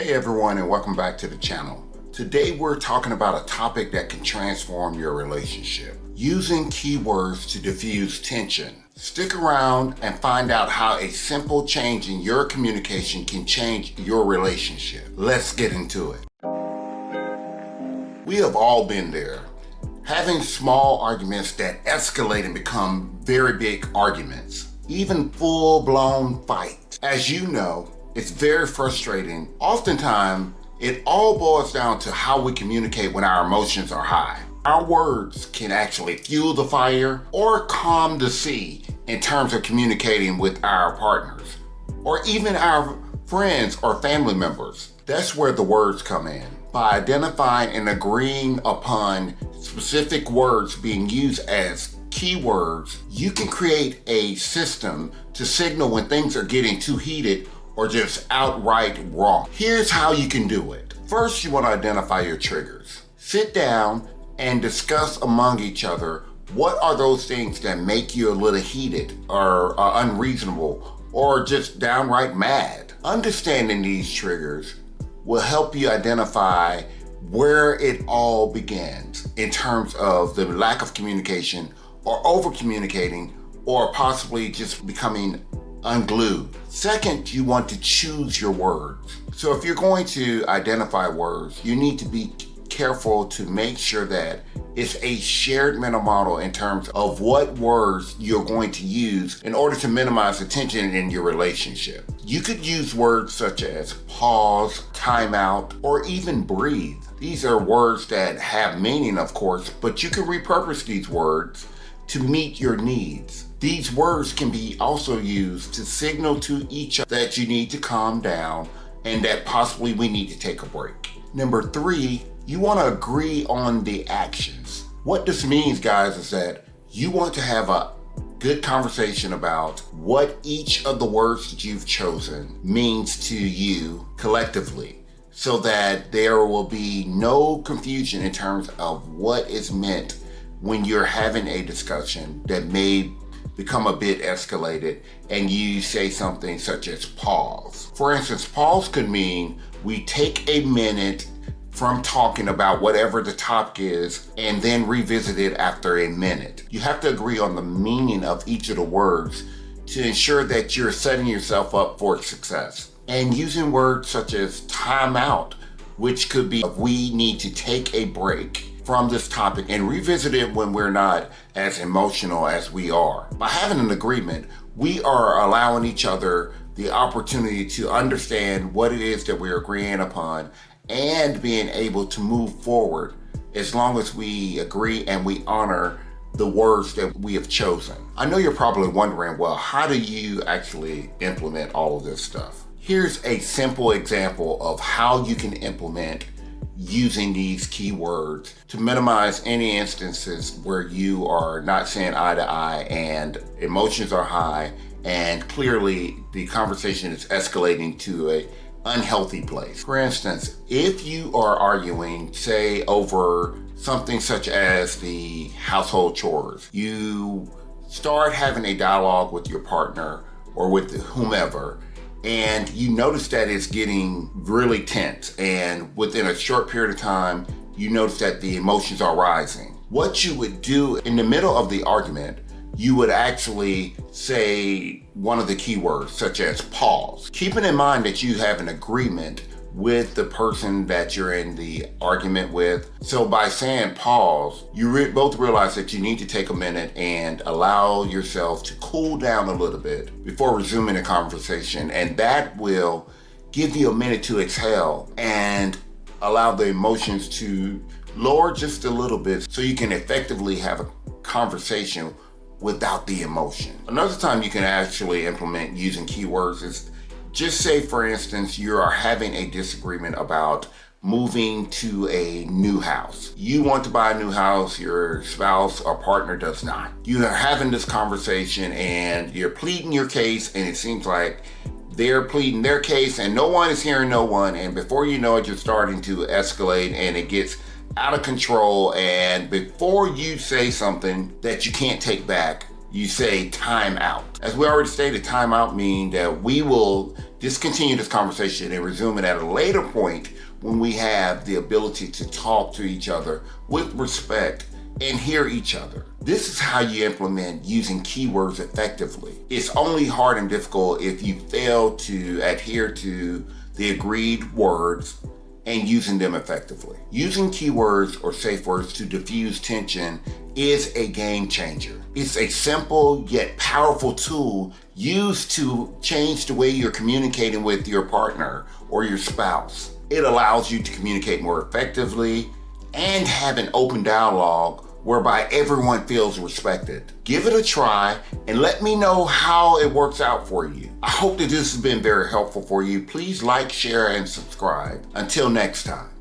Hey everyone, and welcome back to the channel. Today we're talking about a topic that can transform your relationship. Using keywords to diffuse tension. Stick around and find out how a simple change in your communication can change your relationship. Let's get into it. We have all been there. Having small arguments that escalate and become very big arguments. Even full-blown fights. As you know, it's very frustrating. Oftentimes, it all boils down to how we communicate when our emotions are high. Our words can actually fuel the fire or calm the sea in terms of communicating with our partners or even our friends or family members. That's where the words come in. By identifying and agreeing upon specific words being used as keywords, you can create a system to signal when things are getting too heated or just outright wrong. Here's how you can do it. First, you want to identify your triggers. Sit down and discuss among each other what are those things that make you a little heated or unreasonable or just downright mad. Understanding these triggers will help you identify where it all begins in terms of the lack of communication or over communicating or possibly just becoming unglued. Second, you want to choose your words. So if you're going to identify words, you need to be careful to make sure that it's a shared mental model in terms of what words you're going to use in order to minimize the tension in your relationship. You could use words such as pause, timeout, or even breathe. These are words that have meaning, of course, but you can repurpose these words to meet your needs. These words can be also used to signal to each other that you need to calm down and that possibly we need to take a break. Number 3, you want to agree on the actions. What this means, guys, is that you want to have a good conversation about what each of the words that you've chosen means to you collectively, so that there will be no confusion in terms of what is meant when you're having a discussion that may become a bit escalated and you say something such as pause. For instance, pause could mean we take a minute from talking about whatever the topic is and then revisit it after a minute. You have to agree on the meaning of each of the words to ensure that you're setting yourself up for success. And using words such as time out, which could be we need to take a break from this topic and revisit it when we're not as emotional as we are. By having an agreement, we are allowing each other the opportunity to understand what it is that we're agreeing upon and being able to move forward as long as we agree and we honor the words that we have chosen. I know you're probably wondering, well, how do you actually implement all of this stuff? Here's a simple example of how you can implement using these keywords to minimize any instances where you are not saying eye to eye and emotions are high and clearly the conversation is escalating to an unhealthy place. For instance, if you are arguing, say, over something such as the household chores, you start having a dialogue with your partner or with whomever, and you notice that it's getting really tense, and within a short period of time, you notice that the emotions are rising. What you would do in the middle of the argument, you would actually say one of the keywords, such as pause. Keeping in mind that you have an agreement with the person that you're in the argument with. So by saying pause, you both realize that you need to take a minute and allow yourself to cool down a little bit before resuming the conversation. And that will give you a minute to exhale and allow the emotions to lower just a little bit so you can effectively have a conversation without the emotion. Another time you can actually implement using keywords is just say, for instance, you are having a disagreement about moving to a new house. You want to buy a new house, your spouse or partner does not. You are having this conversation and you're pleading your case, and it seems like they're pleading their case and no one is hearing no one, and before you know it, you're starting to escalate and it gets out of control, and before you say something that you can't take back, you say time out. As we already stated, time out means that we will discontinue this conversation and resume it at a later point when we have the ability to talk to each other with respect and hear each other. This is how you implement using keywords effectively. It's only hard and difficult if you fail to adhere to the agreed words and using them effectively. Using keywords or safe words to diffuse tension is a game changer. It's a simple yet powerful tool used to change the way you're communicating with your partner or your spouse. It allows you to communicate more effectively and have an open dialogue whereby everyone feels respected. Give it a try and let me know how it works out for you. I hope that this has been very helpful for you. Please like, share, and subscribe. Until next time.